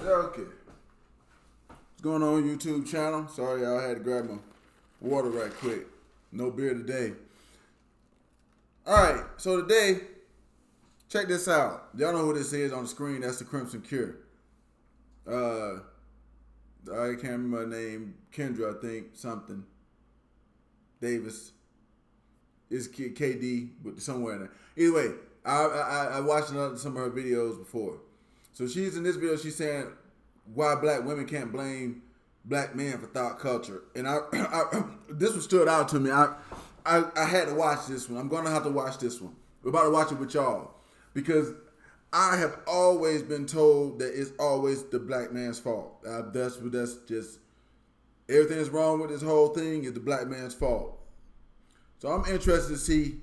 Okay. What's going on YouTube channel? Sorry, y'all had to grab my water right quick. No beer today. Alright, so today, check this out. Y'all know who this is on the screen. That's the Crimson Cure. I can't remember her name. Kendra, I think. Something. Davis. It's KD, but somewhere in there. Either way, I watched some of her videos before. So she's in this video, she's saying why black women can't blame black men for thought culture. And this one stood out to me. I had to watch this one. I'm going to have to watch this one. We're about to watch it with y'all. Because I have always been told that it's always the black man's fault. That's just, everything that's wrong with this whole thing is the black man's fault. So I'm interested to see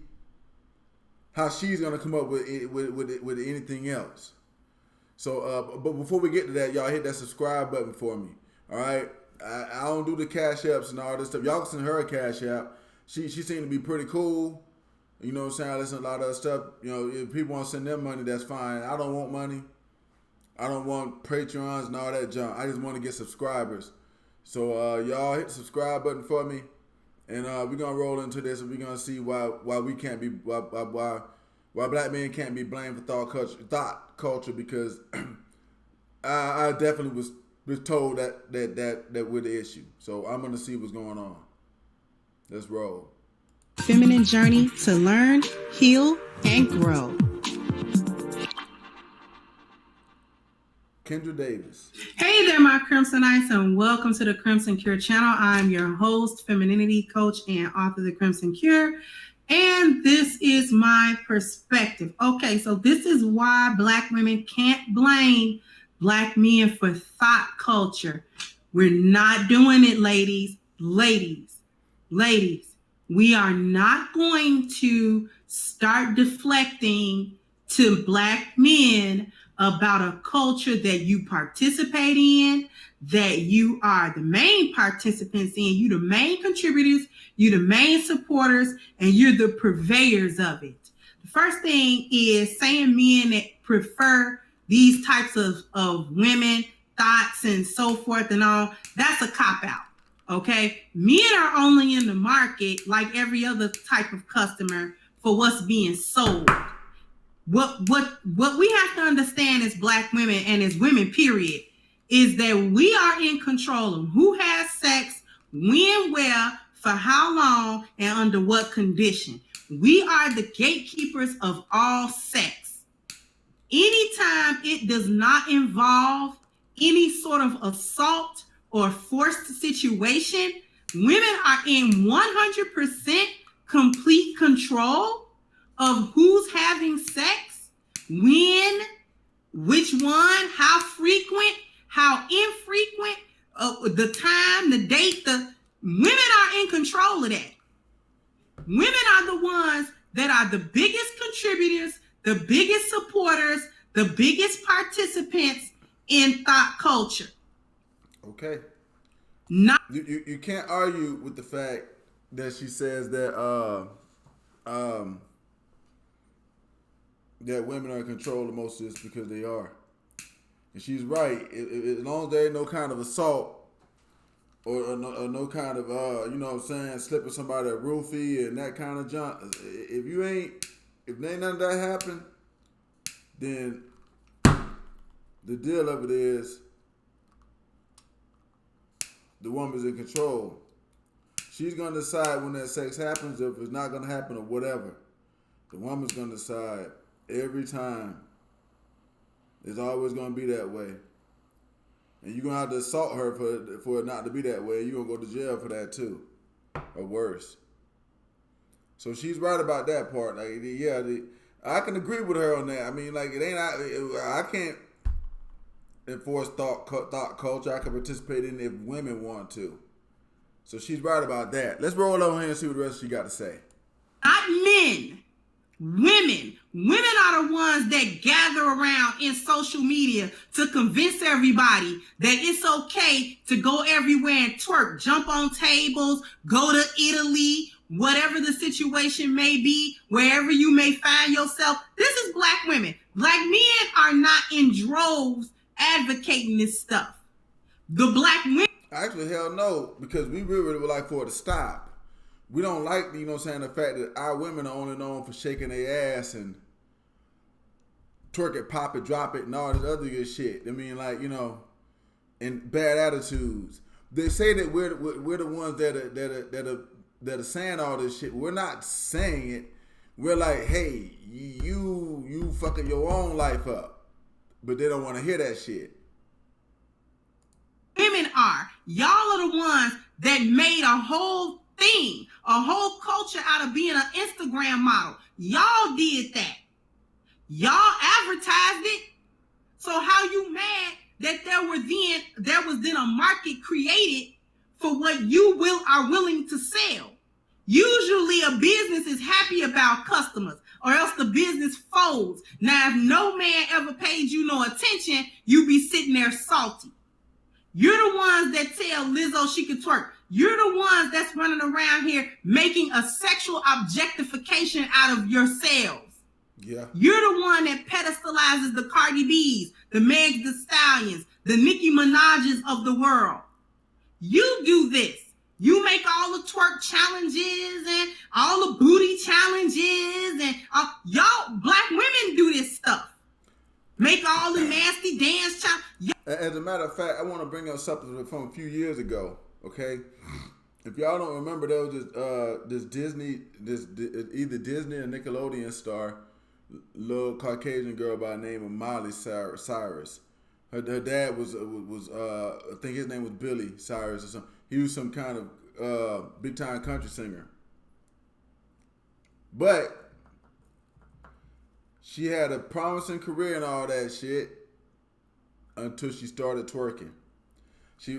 how she's going to come up with anything else. So, but before we get to that, y'all hit that subscribe button for me. All right, I don't do the cash apps and all this stuff. Y'all can send her a cash app. She seemed to be pretty cool. You know what I'm saying? I listen to a lot of other stuff. You know, if people want to send them money, that's fine. I don't want money. I don't want Patreons and all that junk. I just want to get subscribers. So y'all hit the subscribe button for me, and we're gonna roll into this, and we're gonna see why we can't be why black men can't be blamed for thought culture because I definitely was told that we're the issue. So I'm gonna see what's going on. Let's roll. Feminine journey to learn, heal, and grow. Kendra Davis. Hey there, my Crimsonites, and welcome to the Crimson Cure channel. I'm your host, femininity coach, and author of the Crimson Cure. And this is my perspective. Okay, so this is why black women can't blame black men for thought culture. We're not doing it, ladies. We are not going to start deflecting to black men about a culture that you participate in, that you are the main participants in, you the main contributors, you the main supporters, and you're the purveyors of it. The first thing is saying men that prefer these types of women, thoughts, and so forth and all, that's a cop-out. Okay, men are only in the market like every other type of customer for what's being sold. What we have to understand as black women and as women, period, is that we are in control of who has sex, when, where, for how long, and under what condition. We are the gatekeepers of all sex. Anytime it does not involve any sort of assault or forced situation, women are in 100% complete control of who's having sex, when, which one, how frequent, how infrequent, the time, the date. Women are in control of that. Women are the ones that are the biggest contributors, the biggest supporters, the biggest participants in thought culture. Okay. Not you can't argue with the fact that she says that that women are in control of most of this because they are, and she's right. As long as there ain't no kind of assault or no kind of you know what I'm saying, slipping somebody a roofie and that kind of junk. If ain't none of that happen, then the deal of it is the woman's in control. She's going to decide when that sex happens, if it's not going to happen or whatever. The woman's going to decide every time. It's always going to be that way. And you're going to have to assault her for it not to be that way. You're going to go to jail for that too. Or worse. So she's right about that part. Like, yeah, I can agree with her on that. I mean, like, I can't enforce thought culture. I can participate in it if women want to. So she's right about that. Let's roll over here and see what the rest she got to say. not men. Women are the ones that gather around in social media to convince everybody that it's okay to go everywhere and twerk, jump on tables, go to Italy, whatever the situation may be, wherever you may find yourself. This is black women. Black men are not in droves advocating this stuff. The black women. Actually, hell no, because we really would like for it to stop. We don't like, you know what I'm saying, the fact that our women are only known for shaking their ass and twerk it, pop it, drop it, and all this other good shit. I mean, like, you know, and bad attitudes. They say that we're the ones that are saying all this shit. We're not saying it. We're like, hey, you fucking your own life up, but they don't want to hear that shit. Women are. Y'all are the ones that made a whole thing, a whole culture out of being an Instagram model. Y'all did that. Y'all advertised it. So how you mad that there was then a market created for what you are willing to sell? Usually a business is happy about customers, or else the business folds. Now, if no man ever paid you no attention, you be sitting there salty. You're the ones that tell Lizzo she can twerk. You're the ones that's running around here making a sexual objectification out of yourselves. Yeah. You're the one that pedestalizes the Cardi B's, the Meg Thee Stallions, the Nicki Minaj's of the world. You do this. You make all the twerk challenges and all the booty challenges, and y'all black women do this stuff. Make all the nasty dance challenges. As a matter of fact, I want to bring up something from a few years ago. Okay, if y'all don't remember, there was this either Disney or Nickelodeon star, little Caucasian girl by the name of Miley Cyrus. Her dad was I think his name was Billy Cyrus or something. He was some kind of big time country singer. But she had a promising career and all that shit until she started twerking. She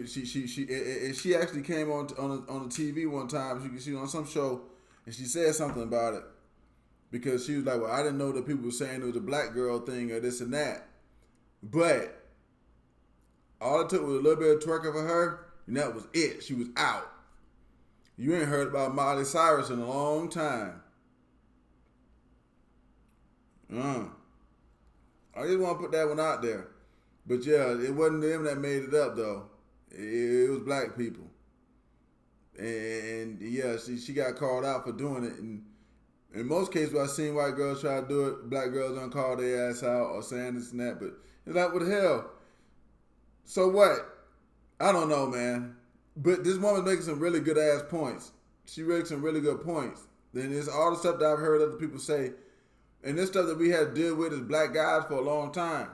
actually came on the TV one time. She was on some show and she said something about it because she was like, "Well, I didn't know that people were saying it was a black girl thing or this and that." But all it took was a little bit of twerking for her, and that was it. She was out. You ain't heard about Miley Cyrus in a long time. I just want to put that one out there. But yeah, it wasn't them that made it up though. It was black people. And yeah, she got called out for doing it. And in most cases, I've seen white girls try to do it, black girls don't call their ass out or saying this and that. But it's like, what the hell? So what? I don't know, man. But this woman's making some really good ass points. She makes some really good points. Then it's all the stuff that I've heard other people say. And this stuff that we had to deal with as black guys for a long time.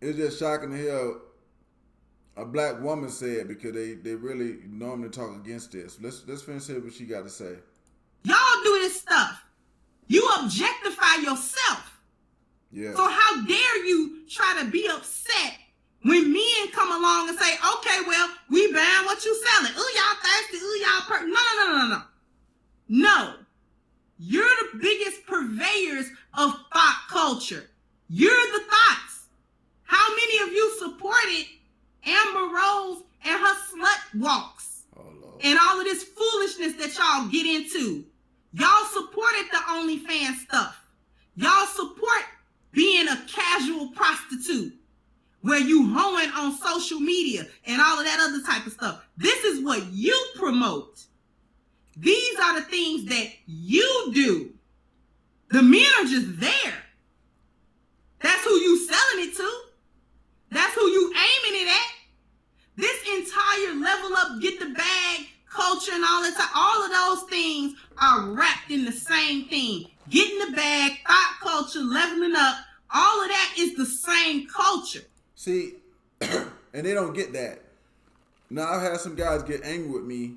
It's just shocking to hear a black woman say it because they really normally talk against this. Let's finish here what she got to say. Y'all do this stuff. You objectify yourself. Yeah. So how dare you try to be upset when men come along and say, okay, well, we buying what you selling. Ooh, y'all thirsty. Ooh, y'all No. No. You're the biggest purveyors of thot culture. You're the thots. How many of you supported Amber Rose and her slut walks? Oh, Lord. And all of this foolishness that y'all get into? Y'all supported the OnlyFans stuff. Y'all support being a casual prostitute where you hoeing on social media and all of that other type of stuff. This is what you promote. These are the things that you do. The men are just there. That's who you selling it to. That's who you aiming it at. This entire level up, get the bag culture and all that, all of those things are wrapped in the same thing. Getting the bag, thot culture, leveling up, all of that is the same culture. See, and they don't get that. Now, I've had some guys get angry with me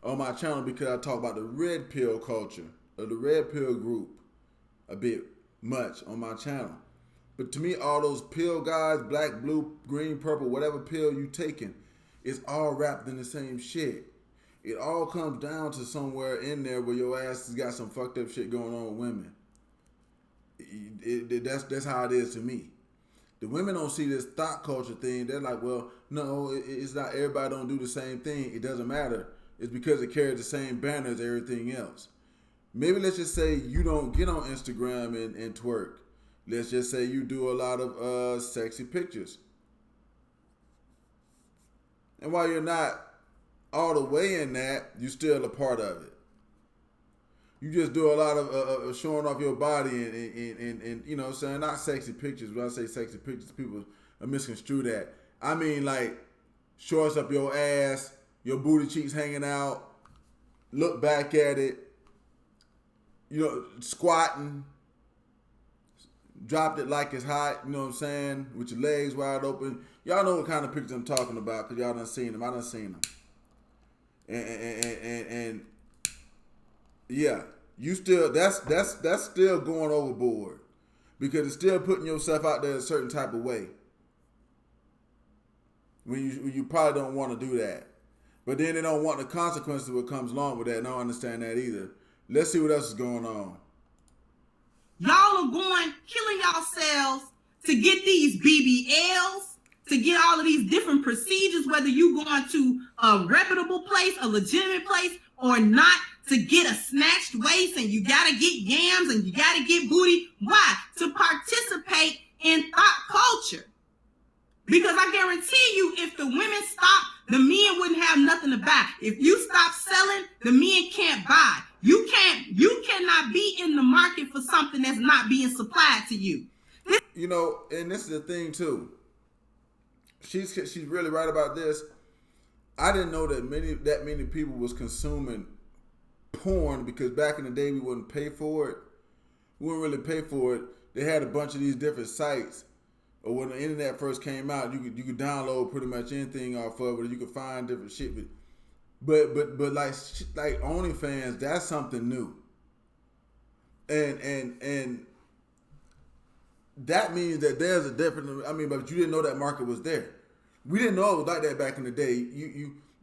on my channel because I talk about the red pill culture, or the red pill group, a bit much on my channel. But to me, all those pill guys, black, blue, green, purple, whatever pill you taking, it's all wrapped in the same shit. It all comes down to somewhere in there where your ass has got some fucked up shit going on with women. That's how it is to me. The women don't see this thot culture thing. They're like, well, no, it's not. Everybody don't do the same thing. It doesn't matter. It's because it carries the same banner as everything else. Maybe let's just say you don't get on Instagram and twerk. Let's just say you do a lot of sexy pictures. And while you're not all the way in that, you're still a part of it. You just do a lot of showing off your body and you know what I'm saying? Not sexy pictures. When I say sexy pictures, people misconstrue that. I mean like shorts up your ass, your booty cheeks hanging out, look back at it, you know, squatting, dropped it like it's hot, you know what I'm saying, with your legs wide open. Y'all know what kind of pictures I'm talking about because y'all done seen them. I done seen them. And yeah, you still that's still going overboard because it's still putting yourself out there a certain type of way. When you probably don't want to do that. But then they don't want the consequences of what comes along with that, and I don't understand that either. Let's see what else is going on. Y'all are killing yourselves to get these BBLs, to get all of these different procedures, whether you going to a reputable place, a legitimate place, or not, to get a snatched waist, and you gotta get yams, and you gotta get booty. Why? To participate in thot culture. Because I guarantee you, if the women stop, the men wouldn't have nothing to buy. If you stop selling, the men can't buy. You cannot be in the market for something that's not being supplied to you. You know, and this is the thing too. She's really right about this. I didn't know that many people was consuming porn because back in the day we wouldn't pay for it. We wouldn't really pay for it. They had a bunch of these different sites. Or when the internet first came out, you could download pretty much anything off of it. You could find different shit. But like OnlyFans, that's something new. And that means that there's a different. I mean, but you didn't know that market was there. We didn't know it was like that back in the day.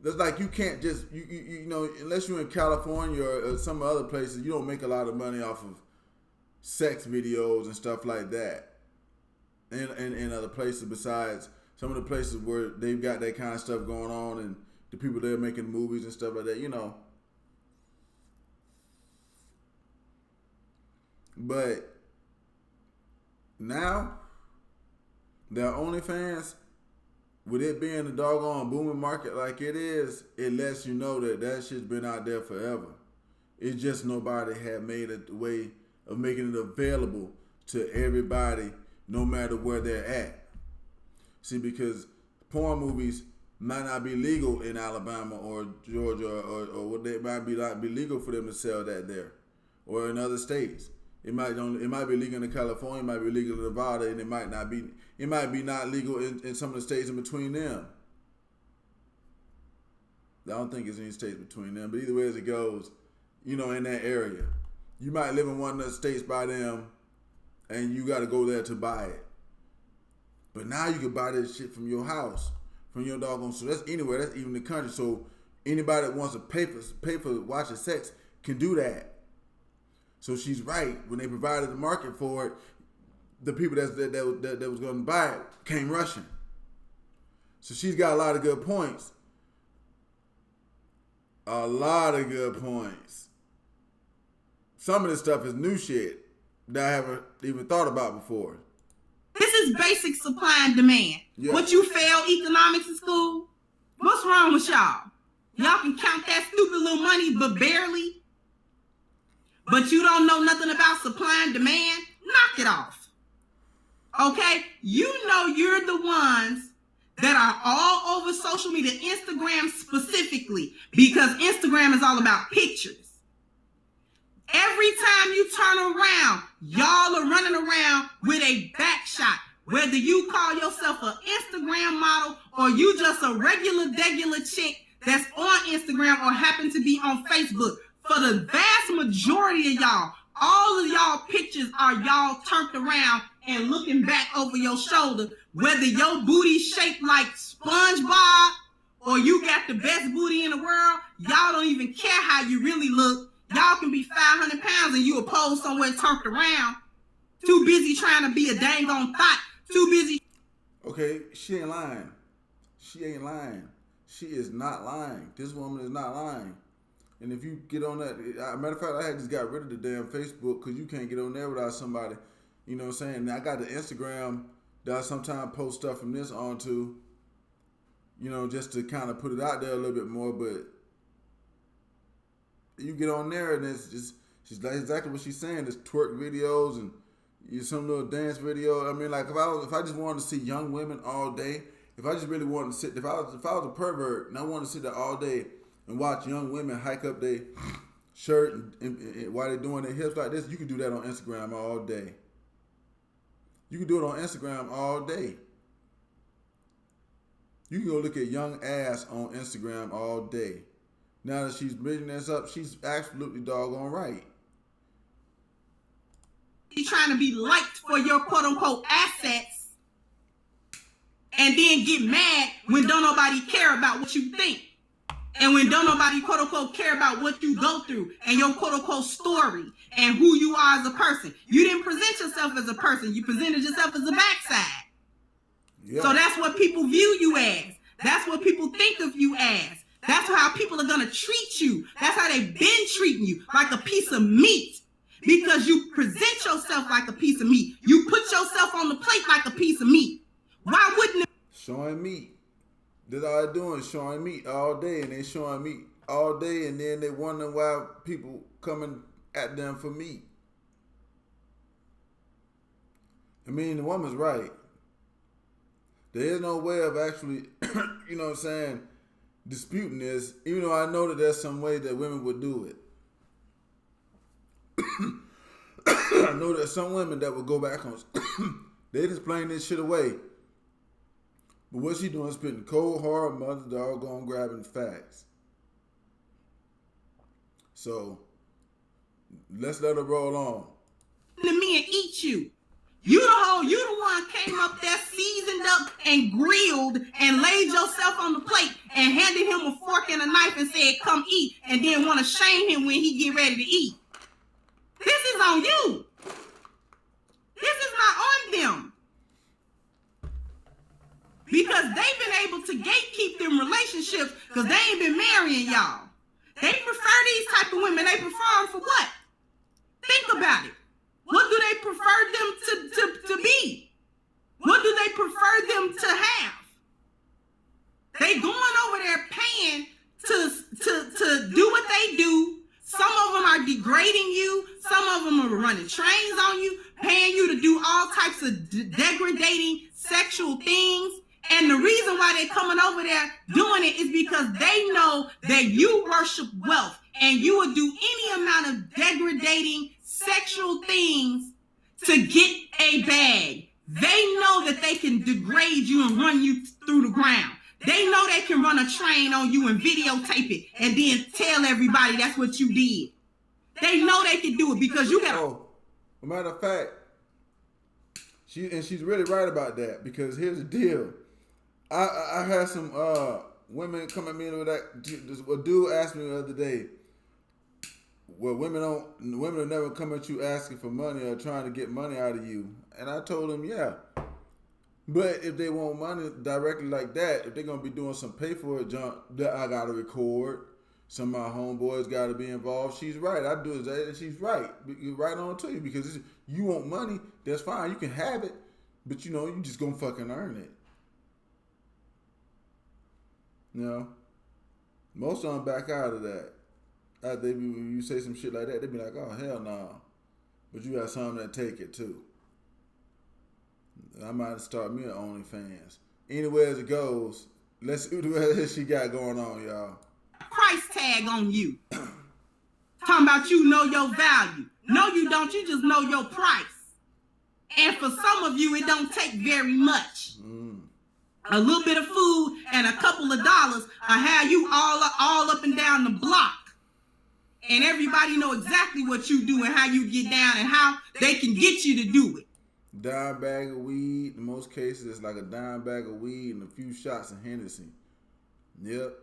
It's like you can't just you know, unless you're in California or some other places, you don't make a lot of money off of sex videos and stuff like that. In other places besides some of the places where they've got that kind of stuff going on and the people there making movies and stuff like that, you know. But now, the OnlyFans, with it being a doggone booming market like it is, it lets you know that shit's been out there forever. It's just nobody had made a way of making it available to everybody no matter where they're at. See, because porn movies might not be legal in Alabama or Georgia or what they might be not be legal for them to sell that there, or in other states. It might be legal in California, it might be legal in Nevada, and it might be not legal in some of the states in between them. I don't think there's any states between them, but either way as it goes, you know, in that area, you might live in one of the states by them, and you got to go there to buy it. But now you can buy this shit from your house, from your doggone. So that's anywhere. That's even the country. So anybody that wants to pay for watching sex can do that. So she's right. When they provided the market for it, the people that was going to buy it came rushing. So she's got a lot of good points. A lot of good points. Some of this stuff is new shit that I haven't even thought about before. This is basic supply and demand. Yeah. What, you failed economics in school? What's wrong with y'all? Y'all can count that stupid little money, but barely. But you don't know nothing about supply and demand? Knock it off. Okay? You know you're the ones that are all over social media, Instagram specifically, because Instagram is all about pictures. Every time you turn around, y'all are running around with a back shot. Whether you call yourself an Instagram model or you just a regular chick that's on Instagram or happen to be on Facebook, for the vast majority of y'all, all of y'all pictures are y'all turned around and looking back over your shoulder. Whether your booty shaped like SpongeBob or you got the best booty in the world, y'all don't even care how you really look. Y'all can be 500 pounds and you a pose somewhere turned around. Too busy trying to be a dang on thot. Too busy. Okay, she ain't lying. She ain't lying. She is not lying. This woman is not lying. And if you get on that, matter of fact, I had just got rid of the damn Facebook because you can't get on there without somebody. You know what I'm saying? Now I got the Instagram that I sometimes post stuff from this onto. You know, just to kind of put it out there a little bit more. But you get on there and it's just she's like exactly what she's saying. It's twerk videos and some little dance video. I mean, like if I just wanted to see young women all day, if I just really wanted to sit, if I was a pervert and I wanted to sit there all day and watch young women hike up their shirt and while they're doing their hips like this, you can do that on Instagram all day. You can do it on Instagram all day. You can go look at young ass on Instagram all day. Now that she's bringing this up, she's absolutely doggone right. You're trying to be liked for your quote unquote assets and then get mad when don't nobody care about what you think. And when don't nobody quote unquote care about what you go through and your quote unquote story and who you are as a person. You didn't present yourself as a person. You presented yourself as a backside. Yep. So that's what people view you as. That's what people think of you as. That's how people are going to treat you. That's how they've been treating you, like a piece of meat. Because you present yourself like a piece of meat. You put yourself on the plate like a piece of meat. Why wouldn't it? Showing meat. That's all they're doing, showing meat all day. And they showing meat all day. And then they wonder why people coming at them for meat. I mean, the woman's right. There is no way of actually, you know what I'm saying, disputing this, even though I know that there's some way that women would do it. I know there's some women that would go back on, they just playing this shit away. But what she doing is spitting cold, hard, mother doggone grabbing facts. So, let's let her roll on. The men eat you. You the one came up there seasoned up and grilled and laid yourself on the plate and handed him a fork and a knife and said, come eat, and then want to shame him when he get ready to eat. This is on you. This is not on them. Because they've been able to gatekeep them relationships because they ain't been marrying y'all. They prefer these type of women. They prefer them for what? Think about it. What do they prefer them to be? What do they prefer them to have? They going over there paying to do what they do. Some of them are degrading you. Some of them are running trains on you, paying you to do all types of degrading sexual things. And the reason why they're coming over there doing it is because they know that you worship wealth and you will do any amount of degrading sexual things to get a bag. They know that they can degrade you and run you through the ground. They know they can run a train on you and videotape it and then tell everybody that's what you did. They know they can do it because you got. Oh, as a matter of fact, she's really right about that because here's the deal. I had some women come at me with that. A dude asked me the other day, well, women will never come at you asking for money or trying to get money out of you. And I told him, yeah. But if they want money directly like that, if they're going to be doing some pay for it junk that I got to record, some of my homeboys got to be involved, she's right. I do that and she's right. Right on to you because you want money, that's fine. You can have it, but you know, you just going to fucking earn it. You know? Most of them back out of that. After when you say some shit like that, they be like, oh, hell no. Nah. But you got some that take it too. I might start me an OnlyFans. Anywhere as it goes, let's see what she got going on, y'all. Price tag on you. Talking about you know your value. No, you don't. You just know your price. And for some of you, it don't take very much. A little bit of food and a couple of dollars will have you all up and down the block. And everybody know exactly what you do and how you get down and how they can get you to do it. Dime bag of weed. In most cases, it's like a dime bag of weed and a few shots of Hennessy. Yep.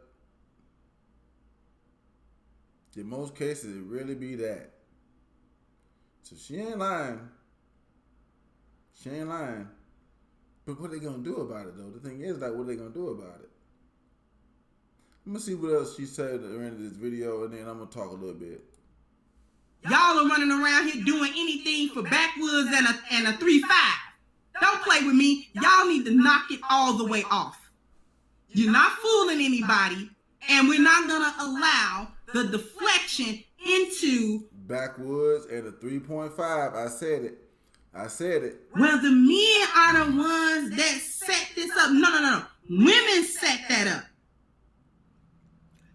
In most cases, it really be that. So she ain't lying. She ain't lying. But what are they going to do about it, though? The thing is, like, what are they going to do about it? I'm gonna see what else she said at the end of this video, and then I'm gonna talk a little bit. Y'all are running around here doing anything for backwoods and a 3-5. Don't play with me. Y'all need to knock it all the way off. You're not fooling anybody, and we're not gonna allow the deflection into backwoods and a 3.5. I said it. Well, the men are the ones that set this up. No. Women set that up.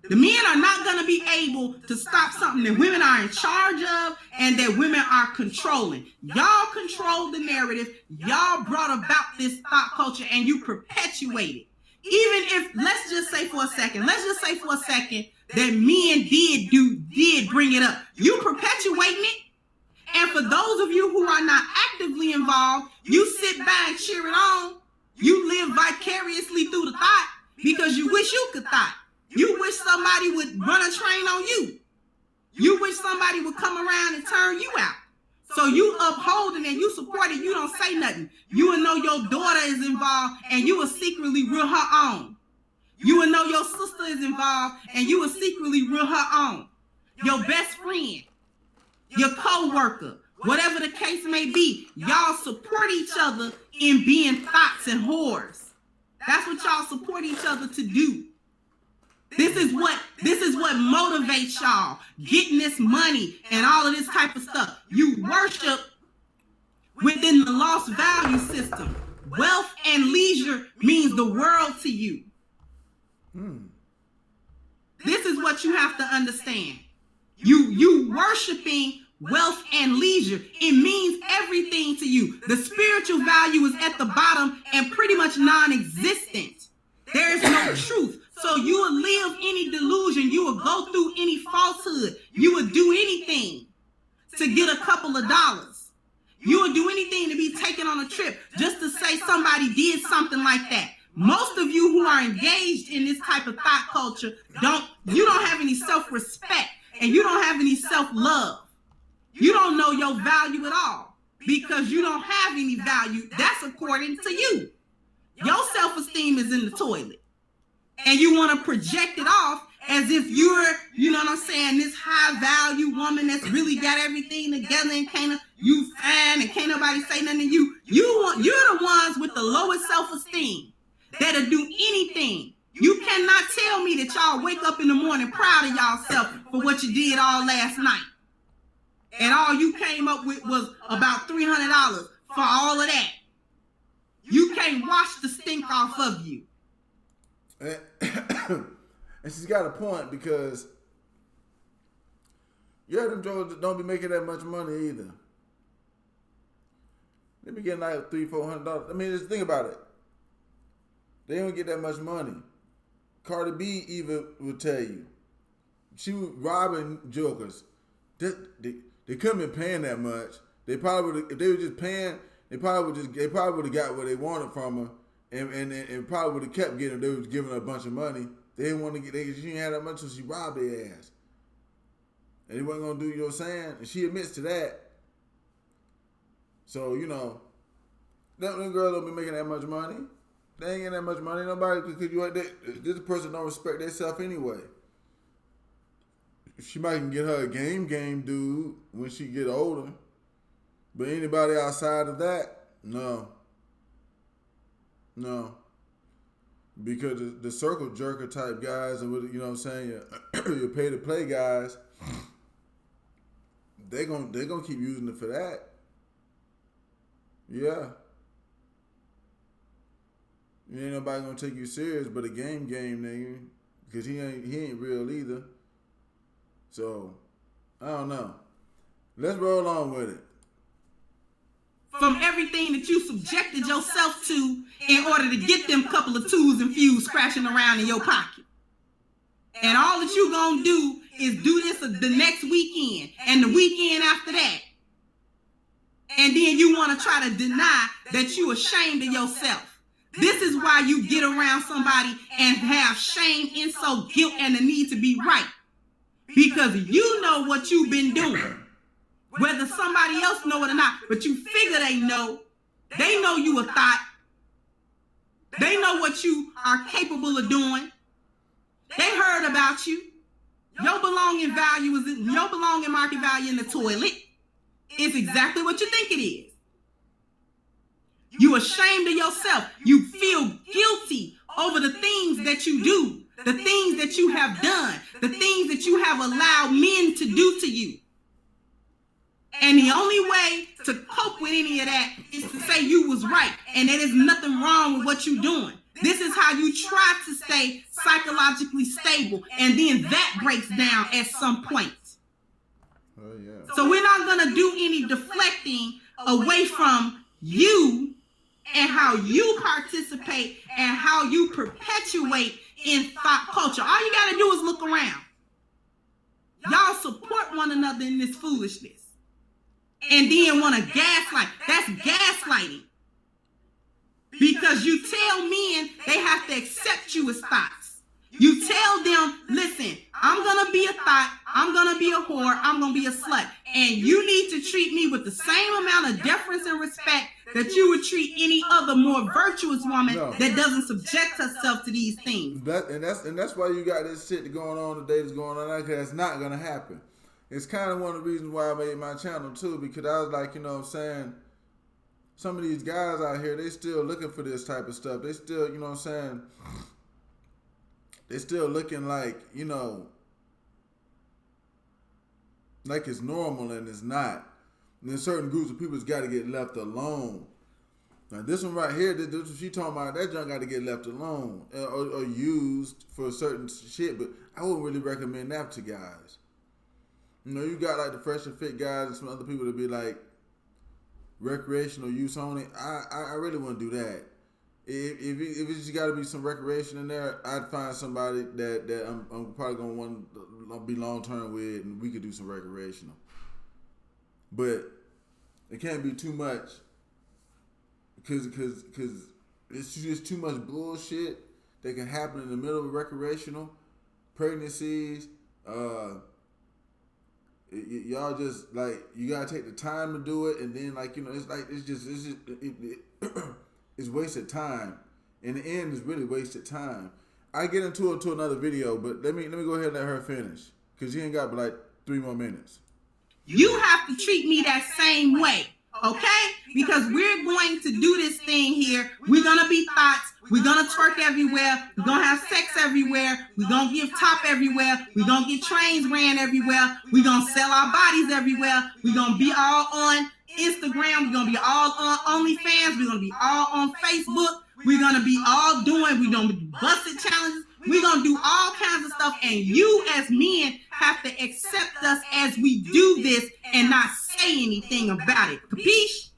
The men are not going to be able to stop something that women are in charge of and that women are controlling. Y'all control the narrative. Y'all brought about this thought culture and you perpetuate it. Even if, let's just say for a second that men did bring it up. You perpetuating it. And for those of you who are not actively involved, you sit back and cheer it on. You live vicariously through the thought because you wish you could thought. You wish somebody would run a train on you. You wish somebody would come around and turn you out. So you upholding and you supporting, you don't say nothing. You will know your daughter is involved and you will secretly rule her on. You will know your sister is involved and you will secretly rule her on. Your best friend, your co-worker, whatever the case may be, y'all support each other in being thoughts and whores. That's what y'all support each other to do. This is what motivates y'all, getting this money and all of this type of stuff. You worship within the lost value system. Wealth and leisure means the world to you. This is what you have to understand. You worshiping wealth and leisure. It means everything to you. The spiritual value is at the bottom and pretty much non-existent. There is no truth. So you will live any delusion. You will go through any falsehood. You will do anything to get a couple of dollars. You will do anything to be taken on a trip just to say somebody did something like that. Most of you who are engaged in this type of thought culture you don't have any self-respect and you don't have any self-love. You don't know your value at all because you don't have any value. That's according to you. Your self-esteem is in the toilet. And you want to project it off as if you're, you know what I'm saying, this high value woman that's really got everything together and you fine and can't nobody say nothing to you. You're the ones with the lowest self-esteem that'll do anything. You cannot tell me that y'all wake up in the morning proud of y'allself for what you did all last night. And all you came up with was about $300 for all of that. You can't wash the stink off of you. And she's got a point because them jokers don't be making that much money either. They be getting like $300-400. I mean, just think about it. They don't get that much money. Cardi B even would tell you she was robbing jokers. They couldn't be paying that much. They probably would, if they were just paying. They probably would have got what they wanted from her. And probably would have kept getting. They was giving her a bunch of money. They didn't want to get. She didn't have that much, so she robbed their ass. And they wasn't gonna do. You know what I'm saying? And she admits to that. So them girls don't be making that much money. They ain't getting that much money. Nobody because this person don't respect themselves anyway. She might can get her a game dude when she get older, but anybody outside of that, no. Because the circle jerker type guys and you know what I'm saying, your pay to play guys, they gonna keep using it for that. Yeah. Ain't nobody gonna take you serious but a game nigga, because he ain't real either. So I don't know. Let's roll on with it. From everything that you subjected yourself to in order to get them couple of twos and fews scratching around in your pocket. And all that you gonna do is do this the next weekend and the weekend after that. And then you want to try to deny that you ashamed of yourself. This is why you get around somebody and have shame, insult, guilt, and the need to be right. Because you know what you've been doing. Whether somebody else know it or not, but you figure they know. They know you a thought. They know what you are capable of doing. They heard about you. Your belonging value is your belonging market value in the toilet is exactly what you think it is. You ashamed of yourself. You feel guilty over the things that you do, the things that you have done, the things that you have allowed men to do to you. And the only way to cope with any of that is to say you was right and there is nothing wrong with what you're doing. This is how you try to stay psychologically stable, and then that breaks down at some point. Oh, yeah. So we're not going to do any deflecting away from you and how you participate and how you perpetuate in thot culture. All you got to do is look around. Y'all support one another in this foolishness. And then want to gaslight. That's gaslighting. Because you tell men they have to accept you as thots. You tell them, listen, I'm going to be a thot, I'm going to be a whore, I'm going to be a slut. And you need to treat me with the same amount of deference and respect that you would treat any other more virtuous woman that doesn't subject herself to these things. That's why you got this shit going on today that's going on, because that's not going to happen. It's kind of one of the reasons why I made my channel too, because I was like, you know what I'm saying, some of these guys out here, they still looking for this type of stuff. They still, you know what I'm saying, they still looking like, you know, like it's normal, and it's not. And then certain groups of people got to get left alone. Now this one right here, this what she talking about, that junk got to get left alone or used for certain shit, but I wouldn't really recommend that to guys. You know, you got like the Fresh and Fit guys and some other people to be like recreational use only. I really wouldn't do that. If it's just got to be some recreation in there, I'd find somebody that I'm probably gonna want to be long term with, and we could do some recreational. But it can't be too much, because it's just too much bullshit that can happen in the middle of recreational pregnancies. Y'all just like, you gotta take the time to do it, and then like, you know, it's wasted time. In the end, it's really wasted time. I get into it to another video, but let me go ahead and let her finish, because she ain't got but like 3 more minutes. You have to treat me that same way, okay? Because we're going to do this thing here. We're gonna be thots. We're gonna twerk everywhere. We're gonna have sex everywhere. We're gonna give top everywhere. We're gonna get trains ran everywhere. We're gonna sell our bodies everywhere. We're gonna be all on Instagram. We're gonna be all on OnlyFans. We're gonna be all on Facebook. We're gonna be all doing, we're gonna be busted challenges. We're gonna do all kinds of stuff. And you as men have to accept us as we do this and not say anything about it. Capiche?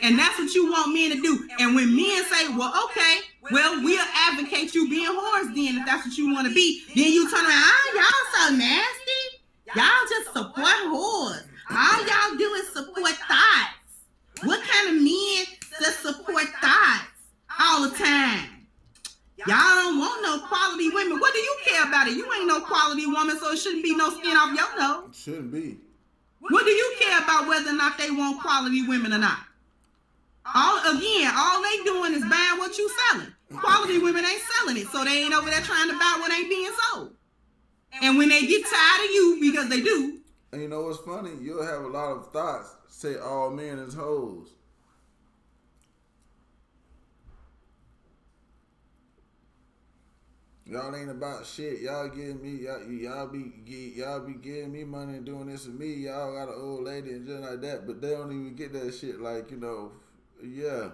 And that's what you want men to do. And when men say, well, okay, well, we'll advocate you being whores then, if that's what you want to be, then you turn around, y'all so nasty. Y'all just support whores. All y'all do is support thots. What kind of men just support thots all the time? Y'all don't want no quality women. What do you care about it? You ain't no quality woman, so it shouldn't be no skin off your nose. It shouldn't be. What do you care about whether or not they want quality women or not? All they doing is buying what you selling. Quality women ain't selling it, so they ain't over there trying to buy what ain't being sold. And when they get tired of you, because they do. And you know what's funny? You'll have a lot of thots say all men is hoes. Y'all ain't about shit. Y'all giving me y'all be giving me money and doing this with me. Y'all got an old lady and just like that, but they don't even get that shit. Like, you know, yeah.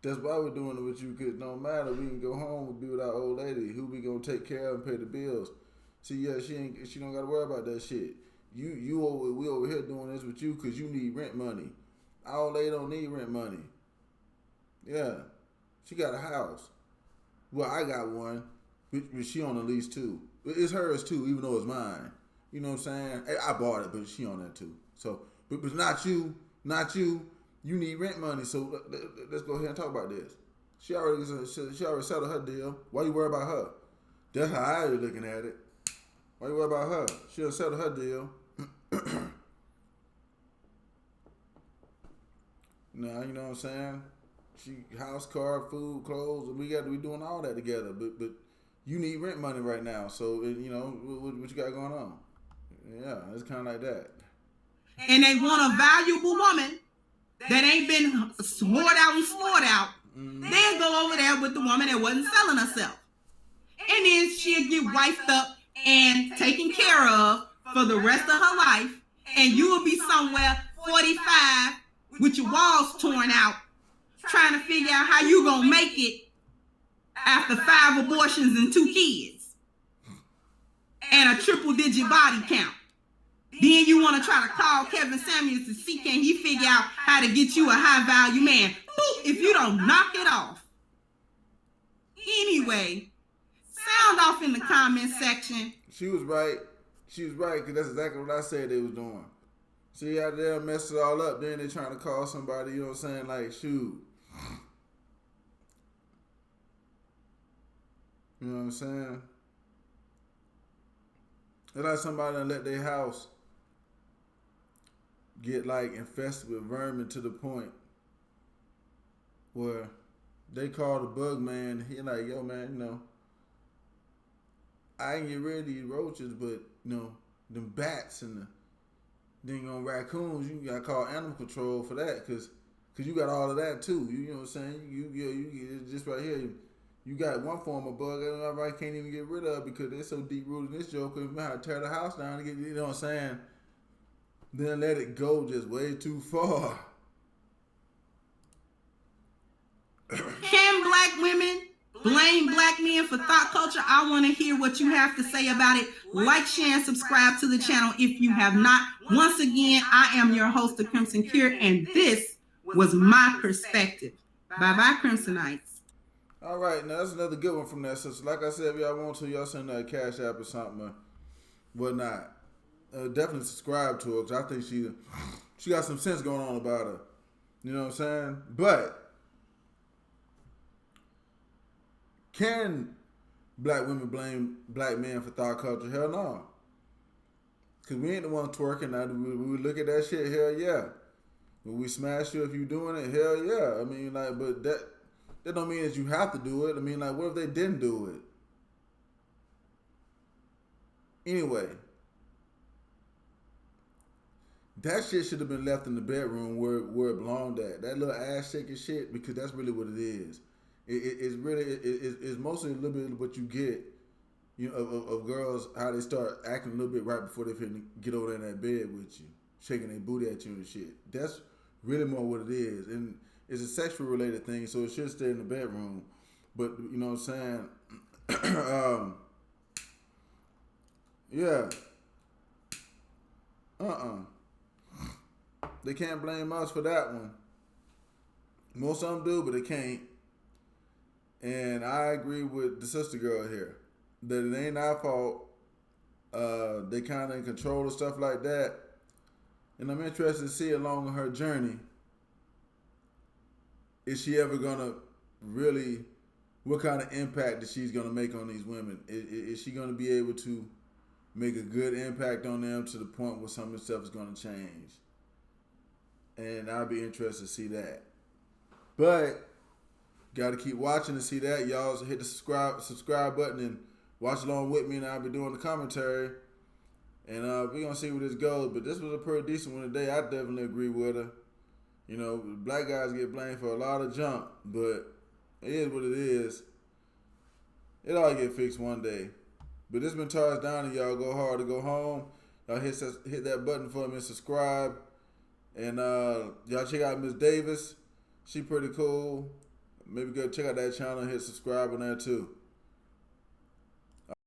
That's why we're doing it with you, because no matter, we can go home and be with our old lady who we gonna take care of and pay the bills. See, yeah, she don't gotta worry about that shit. We over here doing this with you because you need rent money. Our old lady don't need rent money. Yeah, she got a house. Well, I got one, but she on a lease too. It's hers too, even though it's mine. You know what I'm saying? I bought it, but she on that too. So, but not you. You need rent money, so let's go ahead and talk about this. She already settled her deal. Why you worry about her? That's how I was looking at it. Why you worry about her? She'll settle her deal. Now, you know what I'm saying? She house, car, food, clothes, and we doing all that together. But you need rent money right now. So you know what you got going on. Yeah, it's kind of like that. And they want a valuable woman that ain't been swore out and snored out. Mm-hmm. Then go over there with the woman that wasn't selling herself. And then she'll get wifed up and taken care of for the rest of her life. And you will be somewhere 45 with your walls torn out, trying to figure out how you gonna make it after 5 abortions and 2 kids and a triple-digit body count. Then you want to try to call Kevin Samuels to see can he figure out how to get you a high-value man. Boop, if you don't knock it off. Anyway, sound off in the comment section. She was right. She was right, because that's exactly what I said they was doing. See how they'll mess it all up. Then they trying to call somebody, you know what I'm saying, like, shoot. You know what I'm saying? It's like somebody let their house get, like, infested with vermin to the point where they call the bug man. He like, yo, man, you know, I can get rid of these roaches, but, you know, them bats and the dang on raccoons, you gotta call animal control for that, cause you got all of that too. You know what I'm saying? You just right here. You got one form of bug that everybody can't even get rid of because they're so deep rooted in this joker. You might have to tear the house down to get, you know what I'm saying? Then let it go just way too far. Can black women blame black men for thought culture? I want to hear what you have to say about it. Like, share, and subscribe to the channel if you have not. Once again, I am your host, The Crimson Cure, and this was my perspective. Bye-bye, Crimsonites. All right, now that's another good one from that sister. Like I said, if y'all want to, y'all send her a Cash App or something or whatnot. Definitely subscribe to her, because I think she got some sense going on about her. You know what I'm saying? But can black women blame black men for thought culture? Hell no. Because we ain't the ones twerking. Now, we look at that shit, hell yeah. When we smash you if you doing it, hell yeah. I mean, like, but that don't mean that you have to do it. I mean, like, what if they didn't do it? Anyway, that shit should have been left in the bedroom where it belonged at. That little ass shaking shit, because that's really what it is. It's mostly a little bit of what you get, you know, of girls, how they start acting a little bit right before they finna get over there in that bed with you, shaking their booty at you and shit. That's really more what it is. And it's a sexual related thing, so it should stay in the bedroom. But, you know what I'm saying? Yeah. They can't blame us for that one. Most of them do, but they can't. And I agree with the sister girl here that it ain't our fault. They kind of in control of stuff like that. And I'm interested to see along her journey, is she ever going to really, what kind of impact that she's going to make on these women? Is she going to be able to make a good impact on them to the point where some of this stuff is going to change? And I'll be interested to see that. But got to keep watching to see that. Y'all hit the subscribe button and watch along with me, and I'll be doing the commentary. And we're going to see where this goes. But this was a pretty decent one today. I definitely agree with her. You know, black guys get blamed for a lot of junk, but it is what it is. It all get fixed one day. But this been Tars Down, and y'all go hard to go home. Y'all hit that button for me and subscribe. And y'all check out Miss Davis. She pretty cool. Maybe go check out that channel and hit subscribe on there too.